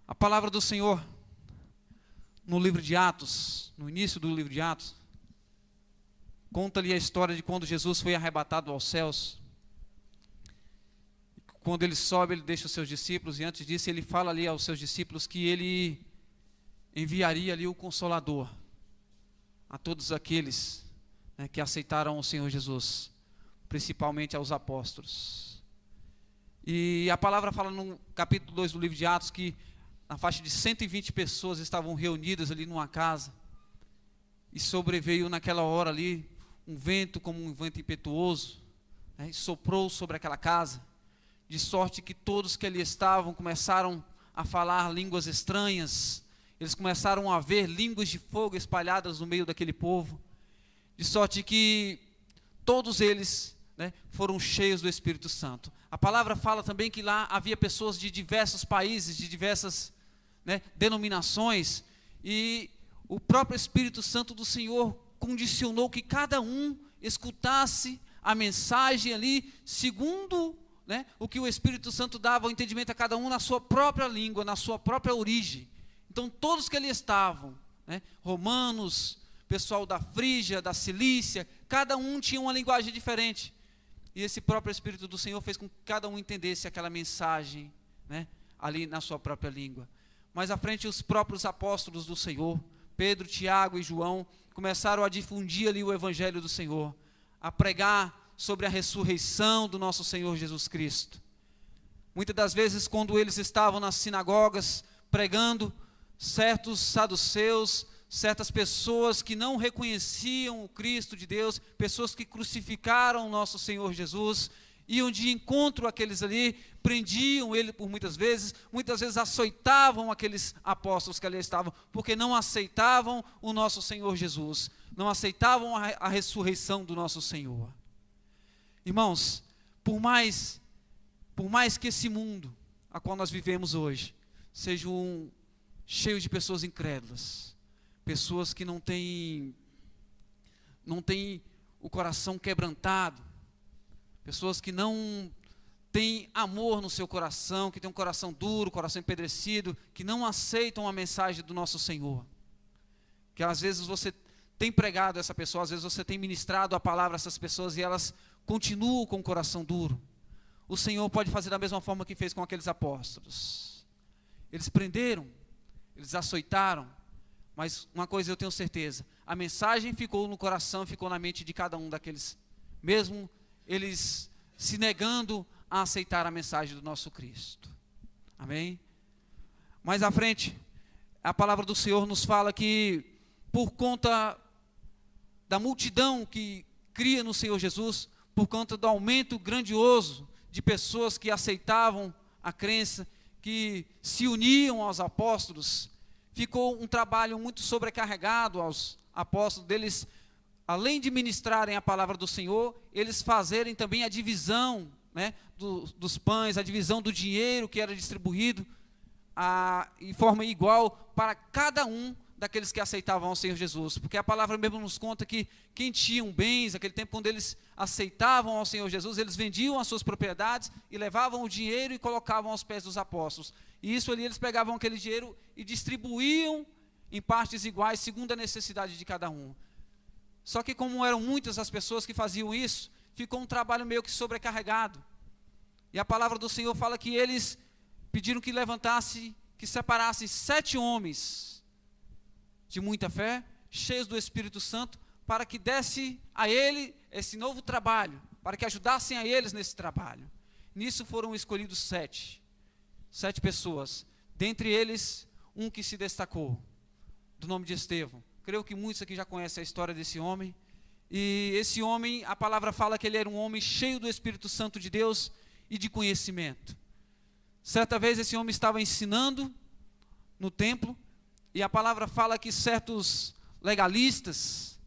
A palavra do Senhor, no livro de Atos, no início do livro de Atos, conta ali a história de quando Jesus foi arrebatado aos céus. Quando ele sobe, ele deixa os seus discípulos, e antes disso ele fala ali aos seus discípulos que ele enviaria ali o Consolador a todos aqueles, né, que aceitaram o Senhor Jesus, principalmente aos apóstolos. E a palavra fala no capítulo 2 do livro de Atos que na faixa de 120 pessoas estavam reunidas ali numa casa, e sobreveio naquela hora ali um vento como um vento impetuoso, né, e soprou sobre aquela casa, de sorte que todos que ali estavam começaram a falar línguas estranhas. Eles começaram a ver línguas de fogo espalhadas no meio daquele povo, de sorte que todos eles, né, foram cheios do Espírito Santo. A palavra fala também que lá havia pessoas de diversos países, de diversas, né, denominações, e o próprio Espírito Santo do Senhor condicionou que cada um escutasse a mensagem ali, segundo, né, o que o Espírito Santo dava o entendimento a cada um na sua própria língua, na sua própria origem. Então todos que ali estavam, né, romanos, pessoal da Frígia, da Cilícia, cada um tinha uma linguagem diferente, e esse próprio Espírito do Senhor fez com que cada um entendesse aquela mensagem, né, ali na sua própria língua. Mais à frente, os próprios apóstolos do Senhor, Pedro, Tiago e João, começaram a difundir ali o Evangelho do Senhor, a pregar sobre a ressurreição do nosso Senhor Jesus Cristo. Muitas das vezes, quando eles estavam nas sinagogas pregando, certos saduceus, certas pessoas que não reconheciam o Cristo de Deus, pessoas que crucificaram o nosso Senhor Jesus, iam de encontro àqueles ali, prendiam ele por muitas vezes açoitavam aqueles apóstolos que ali estavam, porque não aceitavam o nosso Senhor Jesus, não aceitavam a ressurreição do nosso Senhor. Irmãos, por mais que esse mundo a qual nós vivemos hoje seja cheio de pessoas incrédulas, pessoas que não têm o coração quebrantado, pessoas que não têm amor no seu coração, que têm um coração duro, coração empedrecido, que não aceitam a mensagem do nosso Senhor, que às vezes você tem pregado a essa pessoa, às vezes você tem ministrado a palavra a essas pessoas e elas continuam com o coração duro. O Senhor pode fazer da mesma forma que fez com aqueles apóstolos. Eles prenderam, eles açoitaram, mas uma coisa eu tenho certeza, a mensagem ficou no coração, ficou na mente de cada um daqueles, mesmo eles se negando a aceitar a mensagem do nosso Cristo. Amém? Mais à frente, a palavra do Senhor nos fala que por conta da multidão que cria no Senhor Jesus, por conta do aumento grandioso de pessoas que aceitavam a crença, que se uniam aos apóstolos, ficou um trabalho muito sobrecarregado aos apóstolos, deles, além de ministrarem a palavra do Senhor, eles fazerem também a divisão, né, dos pães, a divisão do dinheiro que era distribuído em forma igual para cada um daqueles que aceitavam ao Senhor Jesus, porque a palavra mesmo nos conta que quem tinham bens, naquele tempo quando eles aceitavam ao Senhor Jesus, eles vendiam as suas propriedades e levavam o dinheiro e colocavam aos pés dos apóstolos, e isso ali eles pegavam aquele dinheiro e distribuíam em partes iguais, segundo a necessidade de cada um. Só que como eram muitas as pessoas que faziam isso, ficou um trabalho meio que sobrecarregado, e a palavra do Senhor fala que eles pediram que levantasse, que separasse 7 homens de muita fé, cheios do Espírito Santo, para que desse a ele esse novo trabalho, para que ajudassem a eles nesse trabalho. Nisso foram escolhidos 7 pessoas, dentre eles um que se destacou, do nome de Estevão. Creio que muitos aqui já conhecem a história desse homem, e esse homem, a palavra fala que ele era um homem cheio do Espírito Santo de Deus e de conhecimento. Certa vez esse homem estava ensinando no templo, e a palavra fala que certos legalistas,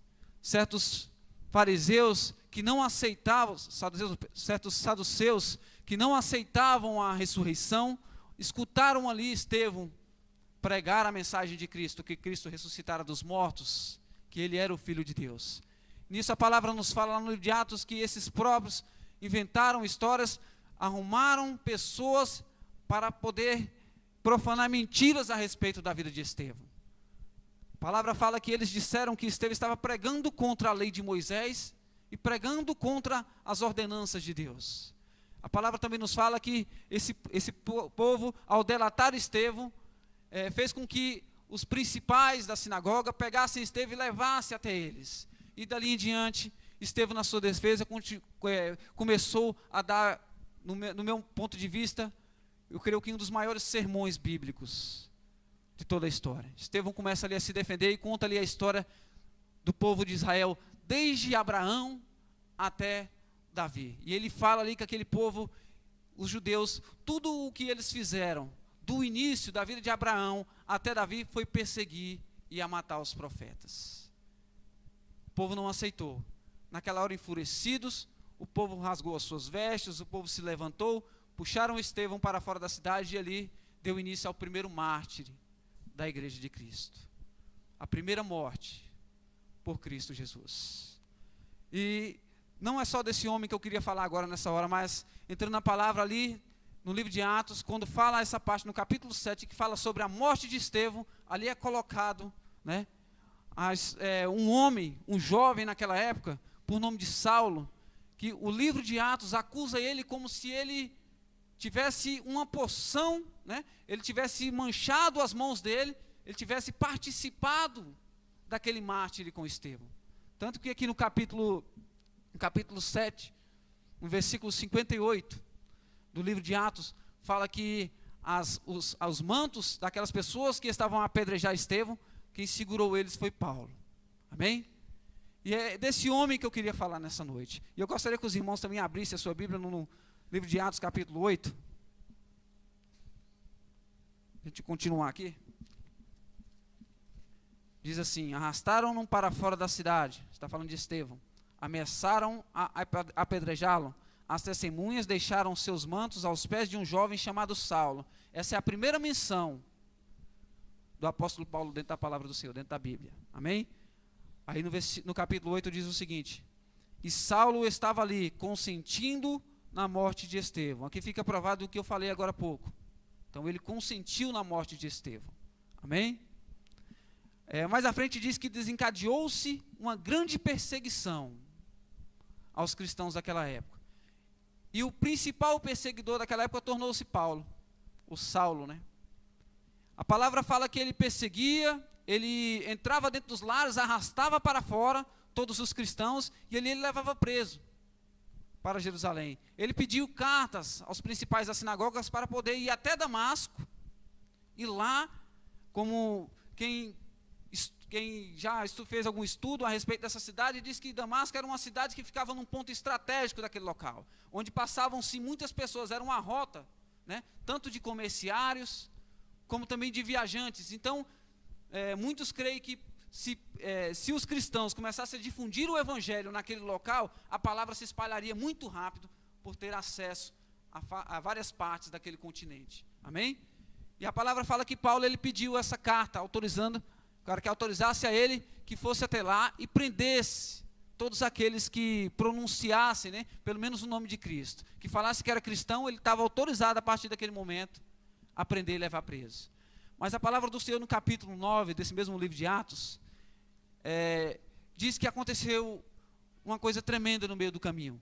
certos fariseus que não aceitavam, certos saduceus que não aceitavam a ressurreição, escutaram ali Estevão pregar a mensagem de Cristo, que Cristo ressuscitara dos mortos, que ele era o Filho de Deus. Nisso a palavra nos fala lá no livro de Atos que esses próprios inventaram histórias, arrumaram pessoas para poder profanar mentiras a respeito da vida de Estevão. A palavra fala que eles disseram que Estevão estava pregando contra a lei de Moisés e pregando contra as ordenanças de Deus. A palavra também nos fala que esse povo, ao delatar Estevão, fez com que os principais da sinagoga pegassem Estevão e levassem até eles. E dali em diante, Estevão, na sua defesa, começou a dar, no meu ponto de vista, eu creio que um dos maiores sermões bíblicos de toda a história. Estevão começa ali a se defender e conta ali a história do povo de Israel, desde Abraão até Davi. E ele fala ali que aquele povo, os judeus, tudo o que eles fizeram, do início da vida de Abraão até Davi, foi perseguir e a matar os profetas. O povo não aceitou. Naquela hora, enfurecidos, o povo rasgou as suas vestes, o povo se levantou, puxaram Estevão para fora da cidade e ali deu início ao primeiro mártir da igreja de Cristo. A primeira morte por Cristo Jesus. E não é só desse homem que eu queria falar agora nessa hora, mas entrando na palavra ali, no livro de Atos, quando fala essa parte no capítulo 7, que fala sobre a morte de Estevão, ali é colocado, né, um homem, um jovem naquela época, por nome de Saulo, que o livro de Atos acusa ele como se ele tivesse uma porção, né, ele tivesse manchado as mãos dele, ele tivesse participado daquele mártir com Estevão. Tanto que aqui no capítulo 7, no versículo 58 do livro de Atos, fala que os mantos daquelas pessoas que estavam a apedrejar Estevão, quem segurou eles foi Paulo. Amém? E é desse homem que eu queria falar nessa noite. E eu gostaria que os irmãos também abrissem a sua Bíblia no livro de Atos, capítulo 8. A gente continuar aqui. Diz assim: arrastaram-no para fora da cidade. Está falando de Estevão. Ameaçaram apedrejá-lo. As testemunhas deixaram seus mantos aos pés de um jovem chamado Saulo. Essa é a primeira menção do apóstolo Paulo dentro da palavra do Senhor, dentro da Bíblia. Amém? Aí no capítulo 8 diz o seguinte: e Saulo estava ali, consentindo na morte de Estevão. Aqui fica provado o que eu falei agora há pouco. Então ele consentiu na morte de Estevão. Amém? Mais à frente diz que desencadeou-se uma grande perseguição aos cristãos daquela época. E o principal perseguidor daquela época tornou-se Paulo, o Saulo, né? A palavra fala que ele perseguia, ele entrava dentro dos lares, arrastava para fora todos os cristãos e ele levava preso para Jerusalém. Ele pediu cartas aos principais das sinagogas para poder ir até Damasco. E lá, como quem já fez algum estudo a respeito dessa cidade, diz que Damasco era uma cidade que ficava num ponto estratégico daquele local, onde passavam-se muitas pessoas, era uma rota, né, tanto de comerciários, como também de viajantes. Então, muitos creem que se os cristãos começassem a difundir o evangelho naquele local, a palavra se espalharia muito rápido, por ter acesso a várias partes daquele continente. Amém? E a palavra fala que Paulo ele pediu essa carta, autorizando, para que autorizasse a ele que fosse até lá e prendesse todos aqueles que pronunciassem, né, pelo menos o nome de Cristo, que falasse que era cristão. Ele estava autorizado a partir daquele momento a prender e levar preso. Mas a palavra do Senhor no capítulo 9 desse mesmo livro de Atos, diz que aconteceu uma coisa tremenda no meio do caminho.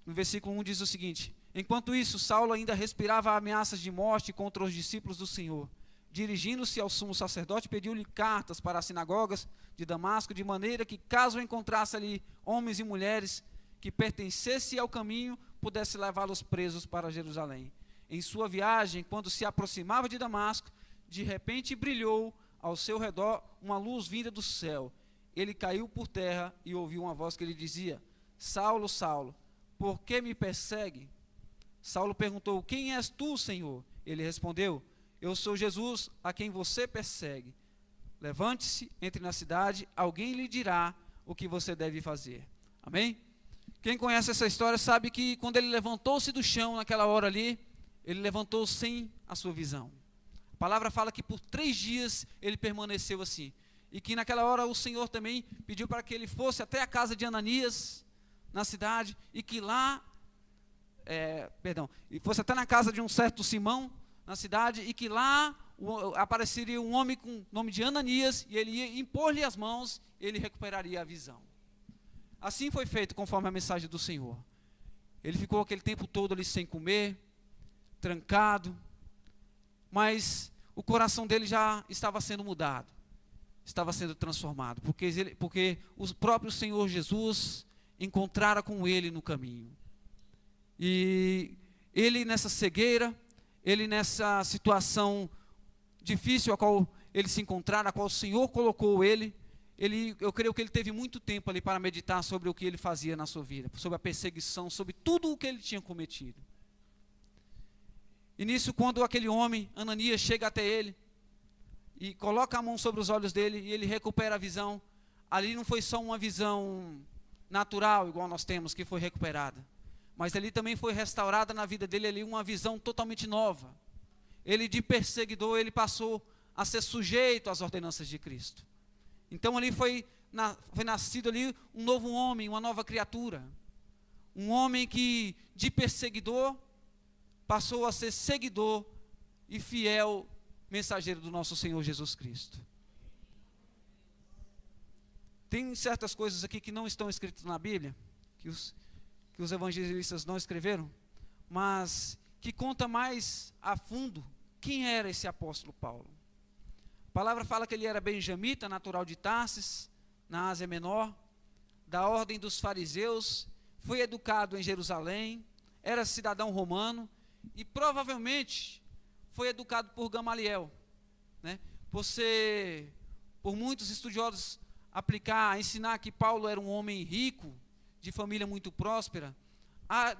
No versículo 1 diz o seguinte: enquanto isso, Saulo ainda respirava ameaças de morte contra os discípulos do Senhor. Dirigindo-se ao sumo sacerdote, pediu-lhe cartas para as sinagogas de Damasco, de maneira que, caso encontrasse ali homens e mulheres que pertencessem ao caminho, pudesse levá-los presos para Jerusalém. Em sua viagem, quando se aproximava de Damasco, de repente brilhou ao seu redor uma luz vinda do céu. Ele caiu por terra e ouviu uma voz que lhe dizia: Saulo, Saulo, por que me persegue? Saulo perguntou: quem és tu, Senhor? Ele respondeu: eu sou Jesus, a quem você persegue. Levante-se, entre na cidade, alguém lhe dirá o que você deve fazer. Amém? Quem conhece essa história sabe que quando ele levantou-se do chão naquela hora ali, ele levantou sem a sua visão. A palavra fala que por 3 dias ele permaneceu assim. E que naquela hora o Senhor também pediu para que ele fosse até a casa de Ananias, na cidade, e que lá, e fosse até na casa de um certo Simão, na cidade e que lá apareceria um homem com o nome de Ananias e ele ia impor-lhe as mãos e ele recuperaria a visão. Assim foi feito conforme a mensagem do Senhor. Ele ficou aquele tempo todo ali sem comer, trancado, mas o coração dele já estava sendo mudado, estava sendo transformado, porque o próprio Senhor Jesus encontrara com ele no caminho. E ele nessa cegueira, ele nessa situação difícil a qual ele se encontrara, a qual o Senhor colocou ele, eu creio que ele teve muito tempo ali para meditar sobre o que ele fazia na sua vida, sobre a perseguição, sobre tudo o que ele tinha cometido. E nisso, quando aquele homem, Ananias, chega até ele e coloca a mão sobre os olhos dele e ele recupera a visão, ali não foi só uma visão natural, igual nós temos, que foi recuperada, mas ali também foi restaurada na vida dele ali uma visão totalmente nova. Ele, de perseguidor, ele passou a ser sujeito às ordenanças de Cristo. Então ali foi nascido ali um novo homem, uma nova criatura. Um homem que, de perseguidor, passou a ser seguidor e fiel mensageiro do nosso Senhor Jesus Cristo. Tem certas coisas aqui que não estão escritas na Bíblia, que os evangelistas não escreveram, mas que conta mais a fundo quem era esse apóstolo Paulo. A palavra fala que ele era benjamita, natural de Tarsis, na Ásia Menor, da ordem dos fariseus, foi educado em Jerusalém, era cidadão romano e provavelmente foi educado por Gamaliel, né? Por muitos estudiosos ensinar que Paulo era um homem rico, de família muito próspera,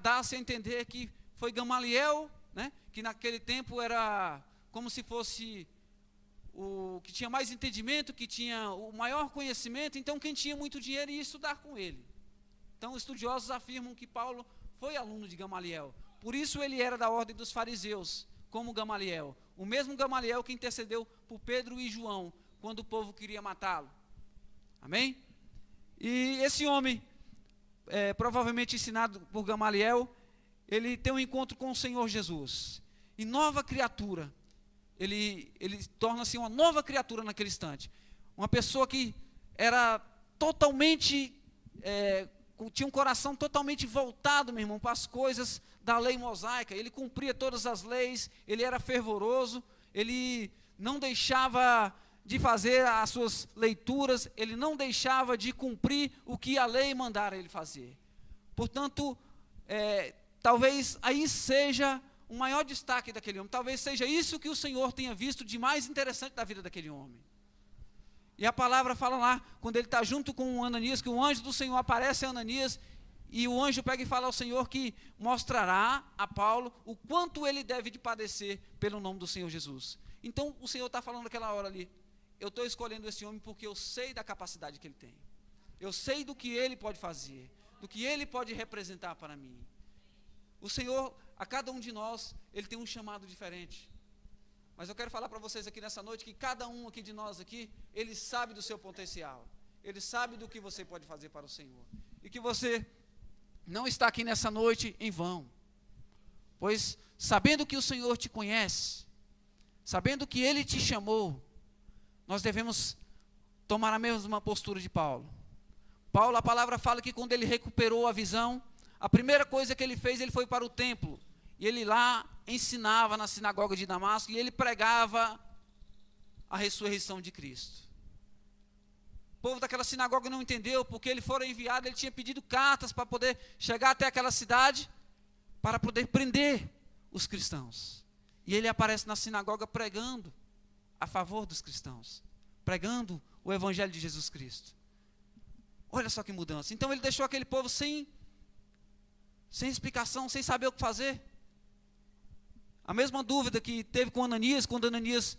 dá-se a entender que foi Gamaliel, né, que naquele tempo era como se fosse o que tinha mais entendimento, que tinha o maior conhecimento, então quem tinha muito dinheiro ia estudar com ele. Então estudiosos afirmam que Paulo foi aluno de Gamaliel, por isso ele era da ordem dos fariseus, como Gamaliel, o mesmo Gamaliel que intercedeu por Pedro e João, quando o povo queria matá-lo. Amém? E esse homem, provavelmente ensinado por Gamaliel, ele tem um encontro com o Senhor Jesus, e nova criatura, ele torna-se uma nova criatura naquele instante, uma pessoa que era totalmente, tinha um coração totalmente voltado, meu irmão, para as coisas da lei mosaica, ele cumpria todas as leis, ele era fervoroso, ele não deixava de fazer as suas leituras, ele não deixava de cumprir o que a lei mandara ele fazer. Portanto, talvez aí seja o maior destaque daquele homem, talvez seja isso que o Senhor tenha visto de mais interessante da vida daquele homem. E a palavra fala lá, quando ele está junto com Ananias, que o anjo do Senhor aparece a Ananias, e o anjo pega e fala ao Senhor que mostrará a Paulo o quanto ele deve de padecer pelo nome do Senhor Jesus. Então o Senhor está falando naquela hora ali, eu estou escolhendo esse homem porque eu sei da capacidade que ele tem, eu sei do que ele pode fazer, do que ele pode representar para mim. O Senhor, a cada um de nós, ele tem um chamado diferente, mas eu quero falar para vocês aqui nessa noite, que cada um aqui de nós aqui, ele sabe do seu potencial, ele sabe do que você pode fazer para o Senhor, e que você não está aqui nessa noite em vão, pois sabendo que o Senhor te conhece, sabendo que Ele te chamou, nós devemos tomar a mesma postura de Paulo. Paulo, a palavra fala que quando ele recuperou a visão, a primeira coisa que ele fez, ele foi para o templo, e ele lá ensinava na sinagoga de Damasco, e ele pregava a ressurreição de Cristo. O povo daquela sinagoga não entendeu, porque ele fora enviado, ele tinha pedido cartas para poder chegar até aquela cidade, para poder prender os cristãos. E ele aparece na sinagoga pregando a favor dos cristãos, pregando o evangelho de Jesus Cristo. Olha só que mudança. Então ele deixou aquele povo sem explicação, sem saber o que fazer. A mesma dúvida que teve com Ananias, quando Ananias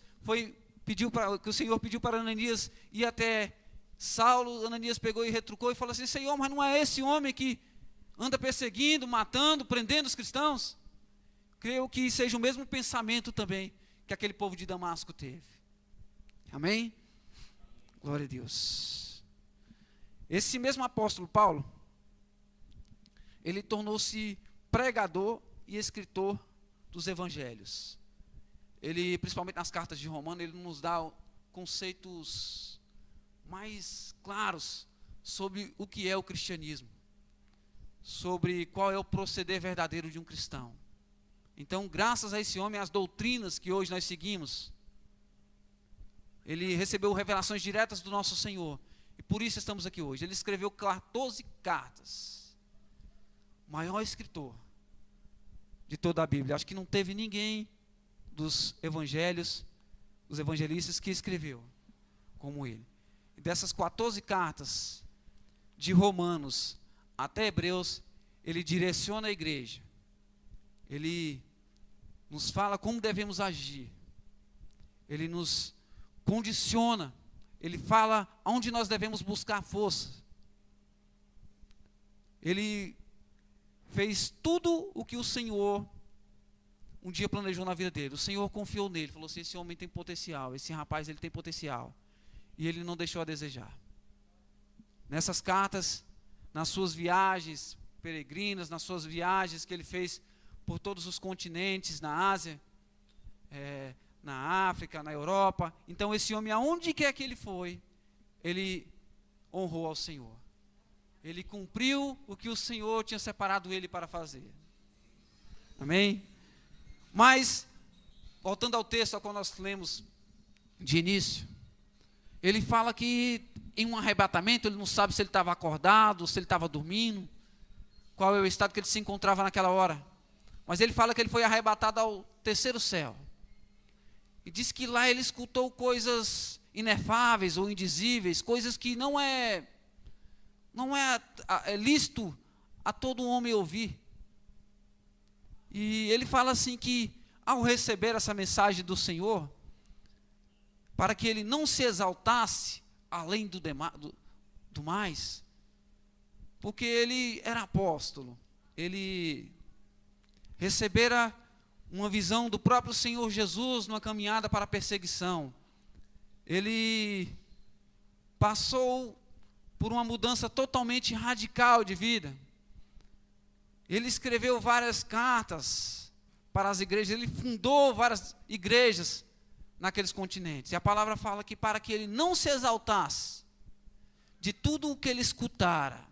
que o Senhor pediu para Ananias ir até Saulo, Ananias pegou e retrucou e falou assim: Senhor, mas não é esse homem que anda perseguindo, matando, prendendo os cristãos? Creio que seja o mesmo pensamento também que aquele povo de Damasco teve. Amém? Glória a Deus. Esse mesmo apóstolo Paulo, ele tornou-se pregador e escritor dos evangelhos. ele, principalmente nas cartas de Romanos, ele nos dá conceitos mais claros sobre o que é o cristianismo, sobre qual é o proceder verdadeiro de um cristão. Então, graças a esse homem, as doutrinas que hoje nós seguimos, ele recebeu revelações diretas do nosso Senhor, e por isso estamos aqui hoje. Ele escreveu 14 cartas, o maior escritor de toda a Bíblia. Acho que não teve ninguém dos evangelhos, dos evangelistas, que escreveu como ele. E dessas 14 cartas, de Romanos até Hebreus, ele direciona a igreja, ele nos fala como devemos agir, ele nos condiciona, ele fala aonde nós devemos buscar força. Ele fez tudo o que o Senhor um dia planejou na vida dele. O Senhor confiou nele, falou assim: esse homem tem potencial, esse rapaz ele tem potencial. E ele não deixou a desejar. Nessas cartas, nas suas viagens peregrinas, nas suas viagens que ele fez por todos os continentes, na Ásia, na África, na Europa. Então esse homem, aonde quer que ele foi, ele honrou ao Senhor. Ele cumpriu o que o Senhor tinha separado ele para fazer. Amém? Mas, voltando ao texto ao qual nós lemos de início, ele fala que em um arrebatamento, ele não sabe se ele estava acordado, se ele estava dormindo, qual é o estado que ele se encontrava naquela hora. Mas ele fala que ele foi arrebatado ao terceiro céu. E diz que lá ele escutou coisas inefáveis ou indizíveis, coisas que não é lícito a todo homem ouvir. E ele fala assim que, ao receber essa mensagem do Senhor, para que ele não se exaltasse além do mais, porque ele era apóstolo, ele recebera uma visão do próprio Senhor Jesus numa caminhada para a perseguição. Ele passou por uma mudança totalmente radical de vida. Ele escreveu várias cartas para as igrejas, ele fundou várias igrejas naqueles continentes. E a palavra fala que para que ele não se exaltasse de tudo o que ele escutara,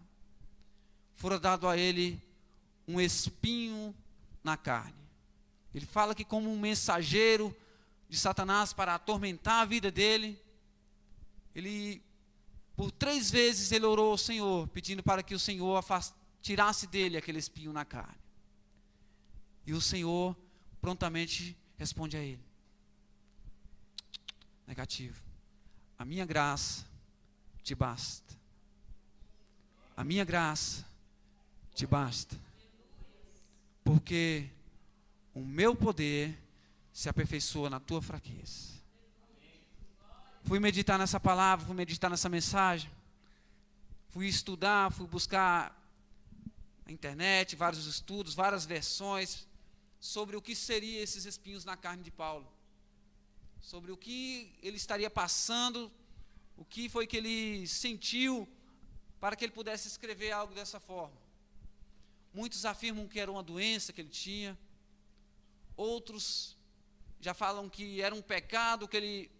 fora dado a ele um espinho na carne. Ele fala que como um mensageiro de Satanás para atormentar a vida dele, por 3 vezes ele orou ao Senhor, pedindo para que o Senhor tirasse dele aquele espinho na carne. E o Senhor prontamente responde a ele: negativo. A minha graça te basta. A minha graça te basta. Porque o meu poder se aperfeiçoa na tua fraqueza. Fui meditar nessa palavra, fui meditar nessa mensagem. Fui estudar, fui buscar na internet, vários estudos, várias versões sobre o que seriam esses espinhos na carne de Paulo. Sobre o que ele estaria passando, o que foi que ele sentiu para que ele pudesse escrever algo dessa forma. Muitos afirmam que era uma doença que ele tinha, outros já falam que era um pecado, que ele,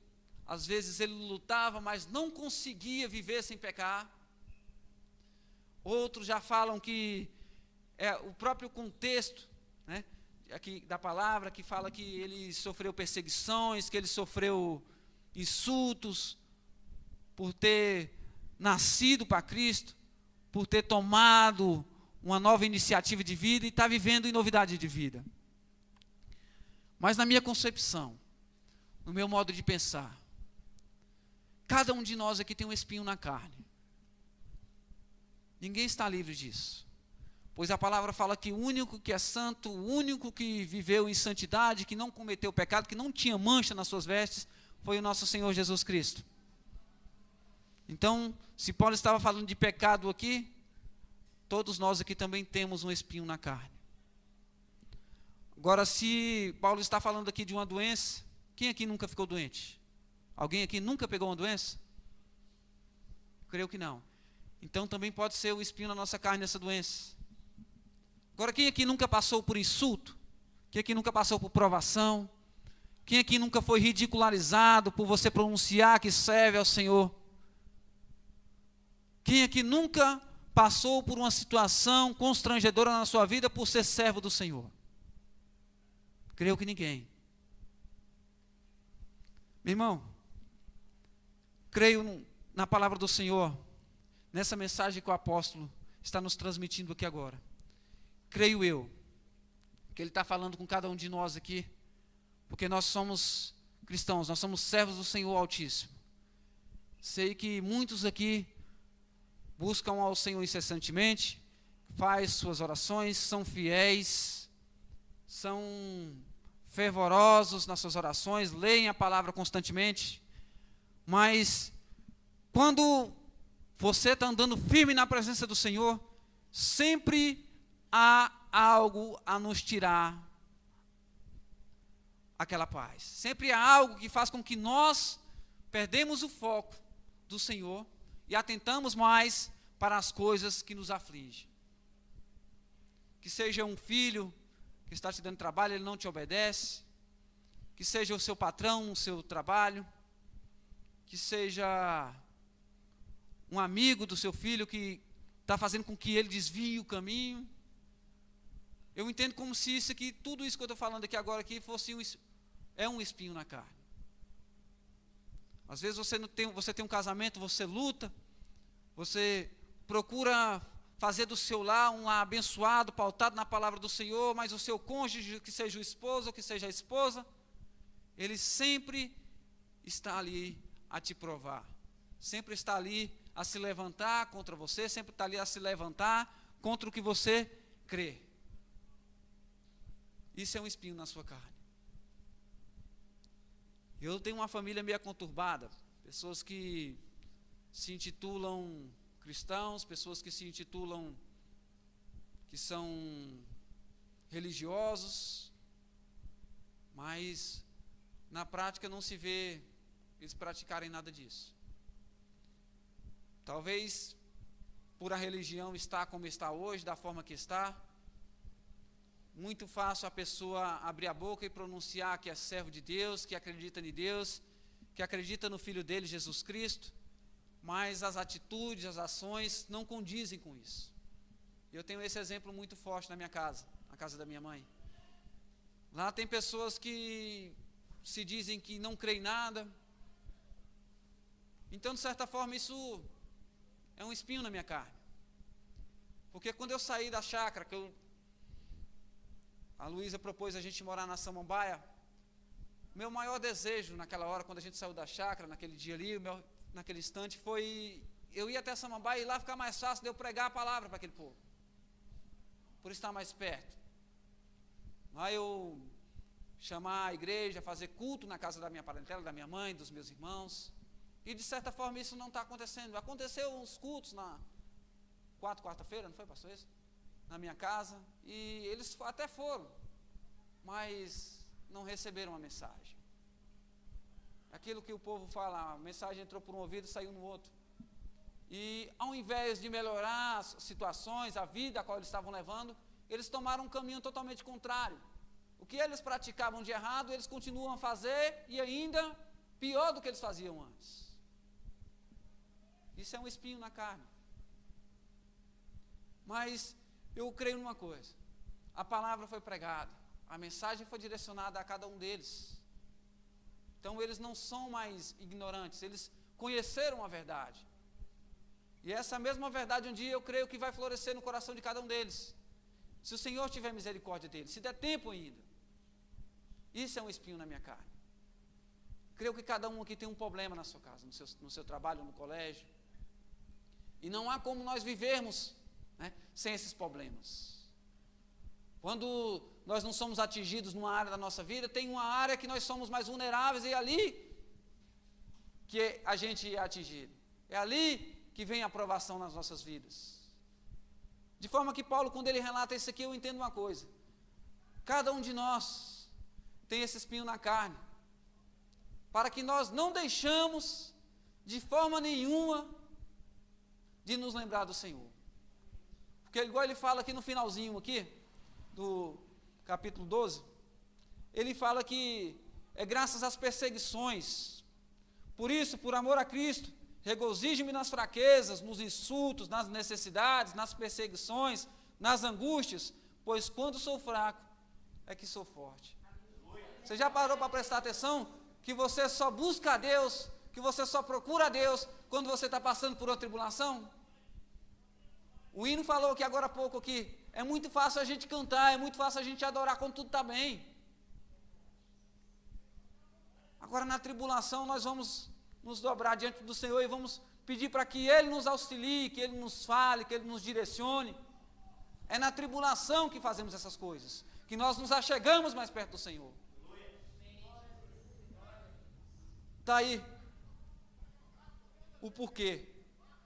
às vezes ele lutava, mas não conseguia viver sem pecar. Outros já falam que é o próprio contexto, né, aqui da palavra, que fala que ele sofreu perseguições, que ele sofreu insultos por ter nascido para Cristo, por ter tomado uma nova iniciativa de vida e estar vivendo em novidade de vida. Mas na minha concepção, no meu modo de pensar, cada um de nós aqui tem um espinho na carne. Ninguém está livre disso. Pois a palavra fala que o único que é santo, o único que viveu em santidade, que não cometeu pecado, que não tinha mancha nas suas vestes, foi o nosso Senhor Jesus Cristo. Então, se Paulo estava falando de pecado aqui, todos nós aqui também temos um espinho na carne. Agora, se Paulo está falando aqui de uma doença, quem aqui nunca ficou doente? Alguém aqui nunca pegou uma doença? Creio que não. Então também pode ser o espinho na nossa carne essa doença. Agora, quem aqui nunca passou por insulto? Quem aqui nunca passou por provação? Quem aqui nunca foi ridicularizado por você pronunciar que serve ao Senhor? Quem aqui nunca passou por uma situação constrangedora na sua vida por ser servo do Senhor? Creio que ninguém. Meu irmão, creio na palavra do Senhor, nessa mensagem que o apóstolo está nos transmitindo aqui agora. Creio eu, que ele está falando com cada um de nós aqui, porque nós somos cristãos, nós somos servos do Senhor Altíssimo. Sei que muitos aqui buscam ao Senhor incessantemente, faz suas orações, são fiéis, são fervorosos nas suas orações, leem a palavra constantemente, mas quando você está andando firme na presença do Senhor, sempre há algo a nos tirar aquela paz. Sempre há algo que faz com que nós perdemos o foco do Senhor e atentamos mais para as coisas que nos afligem. Que seja um filho que está te dando trabalho, ele não te obedece. Que seja o seu patrão no seu trabalho. Que seja um amigo do seu filho que está fazendo com que ele desvie o caminho. Eu entendo como se isso aqui, tudo isso que eu estou falando aqui agora aqui, fosse um espinho na carne. Às vezes você tem um casamento, você luta, você procura fazer do seu lar um lar abençoado, pautado na palavra do Senhor, mas o seu cônjuge, que seja o esposo ou que seja a esposa, ele sempre está ali a te provar, sempre está ali a se levantar contra você, sempre está ali a se levantar contra o que você crê. Isso é um espinho na sua carne. Eu tenho uma família meio conturbada, pessoas que se intitulam cristãos, pessoas que se intitulam que são religiosos, mas na prática não se vê eles praticarem nada disso. Talvez por a religião estar como está hoje, da forma que está, muito fácil a pessoa abrir a boca e pronunciar que é servo de Deus, que acredita em Deus, que acredita no Filho dele, Jesus Cristo, mas as atitudes, as ações não condizem com isso. Eu tenho esse exemplo muito forte na minha casa, na casa da minha mãe. Lá tem pessoas que se dizem que não creem em nada. Então, de certa forma, isso é um espinho na minha carne. Porque quando eu saí da chácara, a Luísa propôs a gente morar na Samambaia, meu maior desejo naquela hora, quando a gente saiu da chácara, naquele dia ali, naquele instante, foi eu ir até a Samambaia e lá ficar mais fácil de eu pregar a palavra para aquele povo, por estar mais perto. Lá eu chamar a igreja, fazer culto na casa da minha parentela, da minha mãe, dos meus irmãos, e de certa forma isso não está acontecendo. Aconteceu uns cultos na quarta-feira, não foi, pastor, isso? Na minha casa, e eles até foram, mas não receberam a mensagem. Aquilo que o povo fala, a mensagem entrou por um ouvido e saiu no outro. E ao invés de melhorar as situações, a vida a qual eles estavam levando, eles tomaram um caminho totalmente contrário. O que eles praticavam de errado, eles continuam a fazer, e ainda pior do que eles faziam antes. Isso é um espinho na carne. Mas eu creio numa coisa, a palavra foi pregada, a mensagem foi direcionada a cada um deles. Então eles não são mais ignorantes, eles conheceram a verdade. E essa mesma verdade um dia eu creio que vai florescer no coração de cada um deles. Se o Senhor tiver misericórdia deles, se der tempo ainda. Isso é um espinho na minha carne. Creio que cada um aqui tem um problema na sua casa, no seu trabalho, no colégio. E não há como nós vivermos, né, sem esses problemas. Quando nós não somos atingidos numa área da nossa vida, tem uma área que nós somos mais vulneráveis, e é ali que a gente é atingido. É ali que vem a aprovação nas nossas vidas. De forma que Paulo, quando ele relata isso aqui, eu entendo uma coisa. Cada um de nós tem esse espinho na carne, para que nós não deixamos de forma nenhuma de nos lembrar do Senhor. Porque igual ele fala aqui no finalzinho aqui, do capítulo 12, ele fala que é graças às perseguições. Por isso, por amor a Cristo, regozijo-me nas fraquezas, nos insultos, nas necessidades, nas perseguições, nas angústias, pois quando sou fraco, é que sou forte. Você já parou para prestar atenção que você só busca a Deus, que você só procura a Deus quando você está passando por uma tribulação? O hino falou aqui agora há pouco que é muito fácil a gente cantar, é muito fácil a gente adorar quando tudo está bem. Agora na tribulação nós vamos nos dobrar diante do Senhor e vamos pedir para que Ele nos auxilie, que Ele nos fale, que Ele nos direcione. É na tribulação que fazemos essas coisas, que nós nos achegamos mais perto do Senhor. Está aí o porquê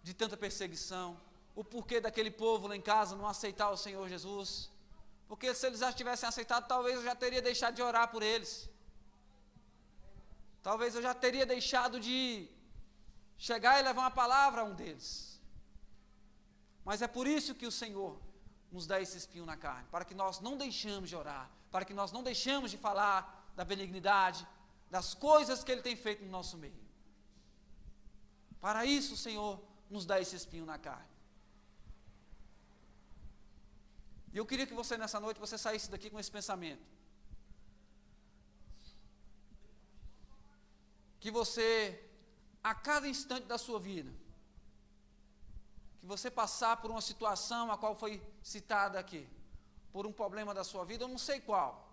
de tanta perseguição, o porquê daquele povo lá em casa não aceitar o Senhor Jesus, porque se eles já tivessem aceitado, talvez eu já teria deixado de orar por eles, talvez eu já teria deixado de chegar e levar uma palavra a um deles, mas é por isso que o Senhor nos dá esse espinho na carne, para que nós não deixamos de orar, para que nós não deixamos de falar da benignidade, das coisas que Ele tem feito no nosso meio. Para isso o Senhor nos dá esse espinho na carne. E eu queria que você nessa noite, você saísse daqui com esse pensamento. Que você, a cada instante da sua vida, que você passar por uma situação a qual foi citada aqui, por um problema da sua vida, eu não sei qual,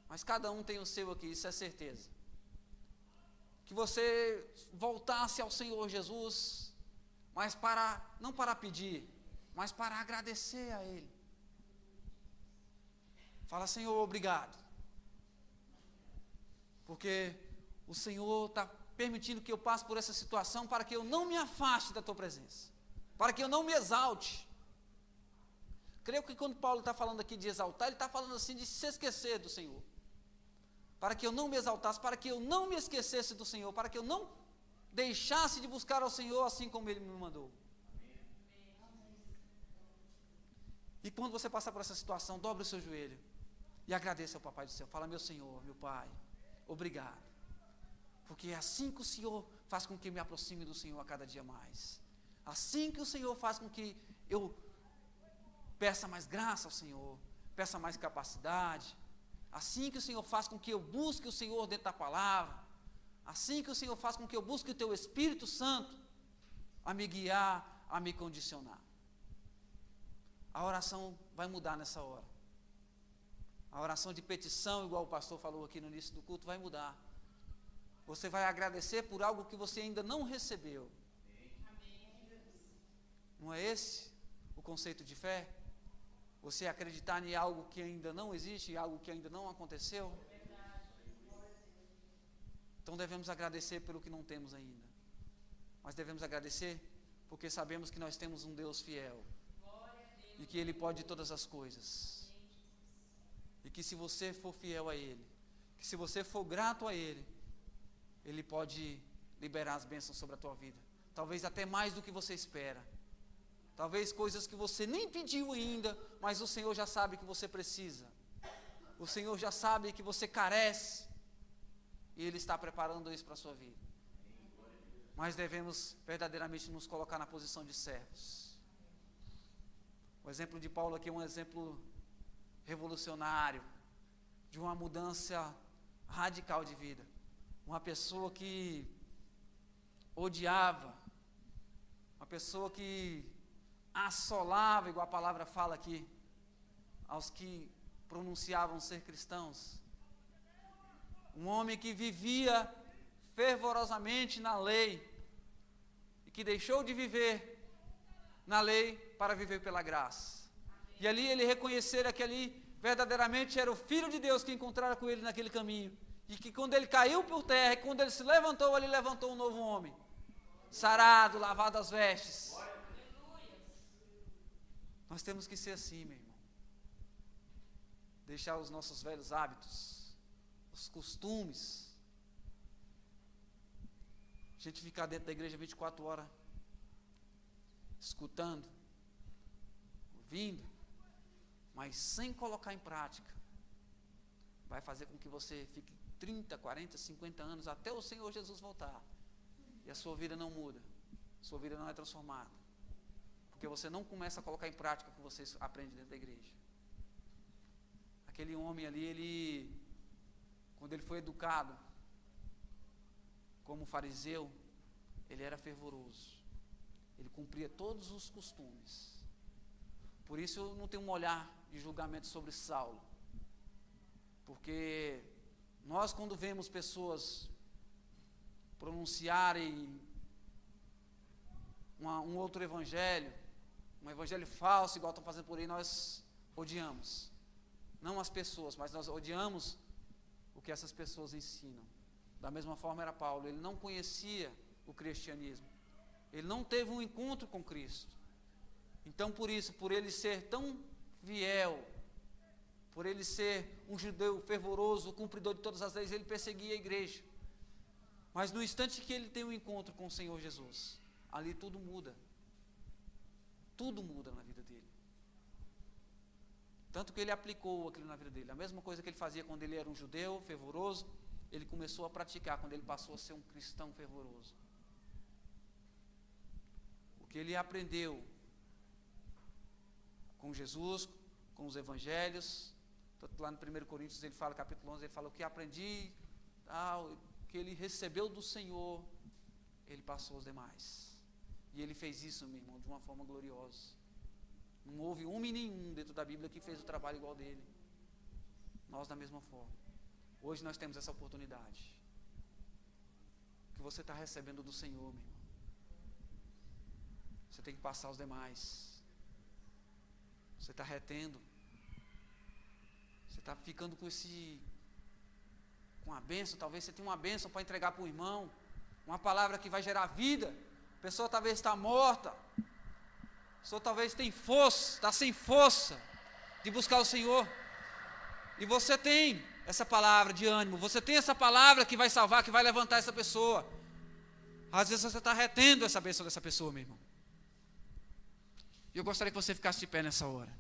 mas cada um tem o seu aqui, isso é certeza. Que você voltasse ao Senhor Jesus, mas não para pedir, mas para agradecer a Ele. Fala, Senhor, obrigado, porque o Senhor está permitindo que eu passe por essa situação para que eu não me afaste da Tua presença, para que eu não me exalte. Creio que quando Paulo está falando aqui de exaltar, ele está falando assim de se esquecer do Senhor, para que eu não me exaltasse, para que eu não me esquecesse do Senhor, para que eu não deixasse de buscar ao Senhor assim como Ele me mandou. E quando você passar por essa situação, dobre o seu joelho e agradeça ao Papai do Céu. Fala, meu Senhor, meu Pai, obrigado, porque é assim que o Senhor faz com que eu me aproxime do Senhor a cada dia mais, assim que o Senhor faz com que eu peça mais graça ao Senhor, peça mais capacidade, assim que o Senhor faz com que eu busque o Senhor dentro da palavra, assim que o Senhor faz com que eu busque o Teu Espírito Santo a me guiar, a me condicionar. A oração vai mudar nessa hora. A oração de petição, igual o pastor falou aqui no início do culto, vai mudar. Você vai agradecer por algo que você ainda não recebeu. Não é esse o conceito de fé? Você acreditar em algo que ainda não existe, algo que ainda não aconteceu? Então devemos agradecer pelo que não temos ainda. Mas devemos agradecer porque sabemos que nós temos um Deus fiel. E que Ele pode todas as coisas. E que se você for fiel a Ele, que se você for grato a Ele, Ele pode liberar as bênçãos sobre a tua vida. Talvez até mais do que você espera. Talvez coisas que você nem pediu ainda, mas o Senhor já sabe que você precisa. O Senhor já sabe que você carece. E Ele está preparando isso para a sua vida. Mas devemos verdadeiramente nos colocar na posição de servos. O exemplo de Paulo aqui é um exemplo revolucionário, de uma mudança radical de vida. Uma pessoa que odiava, uma pessoa que assolava, igual a palavra fala aqui, aos que pronunciavam ser cristãos. Um homem que vivia fervorosamente na lei e que deixou de viver na lei para viver pela graça. E ali ele reconhecera que ali verdadeiramente era o Filho de Deus que encontrara com ele naquele caminho. E que quando ele caiu por terra, e quando ele se levantou, ele levantou um novo homem, sarado, lavado as vestes. Nós temos que ser assim, meu irmão. Deixar os nossos velhos hábitos, os costumes. A gente ficar dentro da igreja 24 horas, escutando, ouvindo, mas sem colocar em prática, vai fazer com que você fique 30, 40, 50 anos, até o Senhor Jesus voltar. E a sua vida não muda. Sua vida não é transformada. Porque você não começa a colocar em prática o que você aprende dentro da igreja. Aquele homem ali, quando ele foi educado como fariseu, ele era fervoroso. Ele cumpria todos os costumes. Por isso eu não tenho um olhar de julgamento sobre Saulo. Porque nós, quando vemos pessoas pronunciarem um outro evangelho, um evangelho falso, igual estão fazendo por aí, nós odiamos. Não as pessoas, mas nós odiamos o que essas pessoas ensinam. Da mesma forma era Paulo, ele não conhecia o cristianismo. Ele não teve um encontro com Cristo. Então, por isso, por ele ser tão fiel, por ele ser um judeu fervoroso, cumpridor de todas as leis, ele perseguia a igreja. Mas no instante que ele tem um encontro com o Senhor Jesus, ali tudo muda. Tudo muda na vida dele. Tanto que ele aplicou aquilo na vida dele. A mesma coisa que ele fazia quando ele era um judeu fervoroso, ele começou a praticar quando ele passou a ser um cristão fervoroso. O que ele aprendeu com Jesus, com os evangelhos, tanto lá no 1 Coríntios ele fala, capítulo 11, ele fala: o que aprendi, que ele recebeu do Senhor, ele passou aos demais. E ele fez isso, meu irmão, de uma forma gloriosa. Não houve homem nenhum dentro da Bíblia que fez o trabalho igual dele. Nós da mesma forma. Hoje nós temos essa oportunidade. O que você está recebendo do Senhor, meu irmão, você tem que passar aos demais. Você está retendo. Você está ficando com a bênção. Talvez você tenha uma bênção para entregar para o irmão. Uma palavra que vai gerar vida. A pessoa talvez está morta. A pessoa talvez está sem força de buscar o Senhor. E você tem essa palavra de ânimo. Você tem essa palavra que vai salvar, que vai levantar essa pessoa. Às vezes você está retendo essa bênção dessa pessoa, meu irmão. E eu gostaria que você ficasse de pé nessa hora.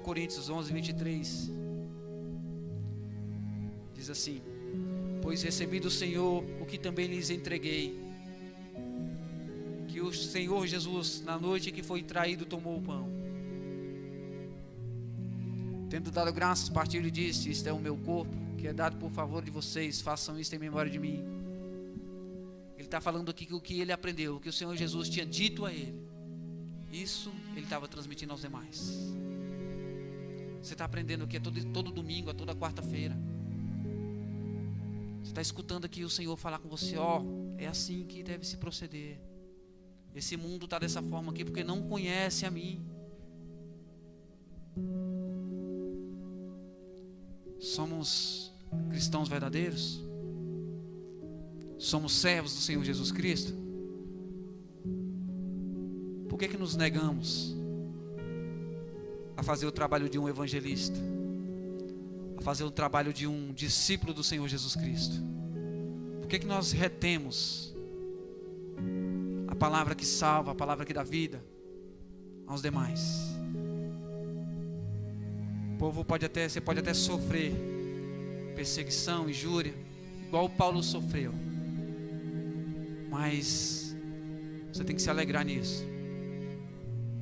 Coríntios 11, 23 diz assim: pois recebi do Senhor o que também lhes entreguei, que o Senhor Jesus, na noite que foi traído, tomou o pão, tendo dado graças, partiu e disse: isto é o meu corpo, que é dado por favor de vocês, façam isto em memória de mim. Ele está falando aqui que o que ele aprendeu, o que o Senhor Jesus tinha dito a ele, isso ele estava transmitindo aos demais. Você está aprendendo aqui todo domingo, a toda quarta-feira. Você está escutando aqui o Senhor falar com você: é assim que deve se proceder. Esse mundo está dessa forma aqui porque não conhece a mim. Somos cristãos verdadeiros? Somos servos do Senhor Jesus Cristo? Por que nos negamos a fazer o trabalho de um evangelista, a fazer o trabalho de um discípulo do Senhor Jesus Cristo? Por que nós retemos a palavra que salva, a palavra que dá vida aos demais? O povo você pode até sofrer perseguição, injúria, igual o Paulo sofreu, mas você tem que se alegrar nisso,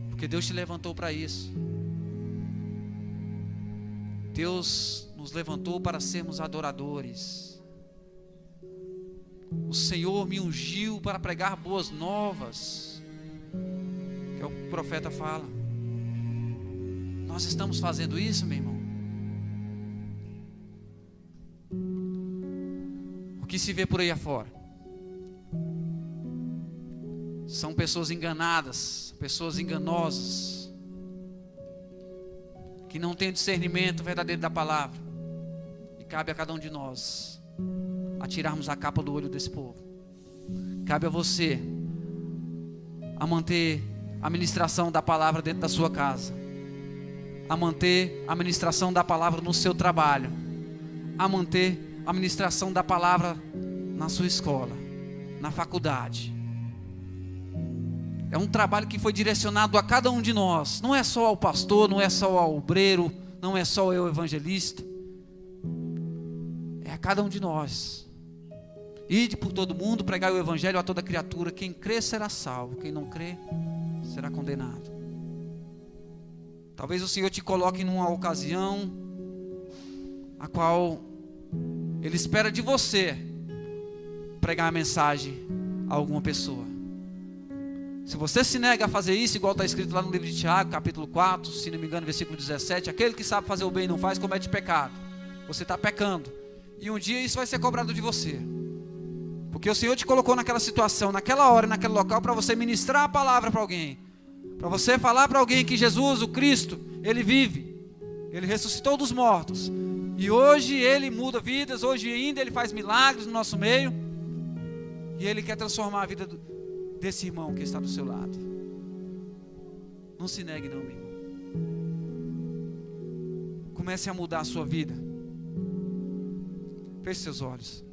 porque Deus te levantou para isso. Deus nos levantou para sermos adoradores. O Senhor me ungiu para pregar boas novas, que é o que o profeta fala. Nós estamos fazendo isso, meu irmão? O que se vê por aí afora são pessoas enganadas, pessoas enganosas, que não tem o discernimento verdadeiro da palavra. E cabe a cada um de nós a tirarmos a capa do olho desse povo. Cabe a você a manter a ministração da palavra dentro da sua casa, a manter a ministração da palavra no seu trabalho, a manter a ministração da palavra na sua escola, na faculdade. É um trabalho que foi direcionado a cada um de nós. Não é só ao pastor, não é só ao obreiro, não é só ao evangelista. É a cada um de nós. Ide por todo mundo, pregai o evangelho a toda criatura. Quem crê será salvo, quem não crê será condenado. Talvez o Senhor te coloque numa ocasião a qual Ele espera de você pregar a mensagem a alguma pessoa. Se você se nega a fazer isso, igual está escrito lá no livro de Tiago, capítulo 4, se não me engano, versículo 17, aquele que sabe fazer o bem e não faz, comete pecado. Você está pecando. E um dia isso vai ser cobrado de você. Porque o Senhor te colocou naquela situação, naquela hora, naquele local, para você ministrar a palavra para alguém. Para você falar para alguém que Jesus, o Cristo, Ele vive. Ele ressuscitou dos mortos. E hoje Ele muda vidas, hoje ainda Ele faz milagres no nosso meio. E Ele quer transformar a vida desse irmão que está do seu lado. Não se negue não, meu irmão. Comece a mudar a sua vida. Feche seus olhos.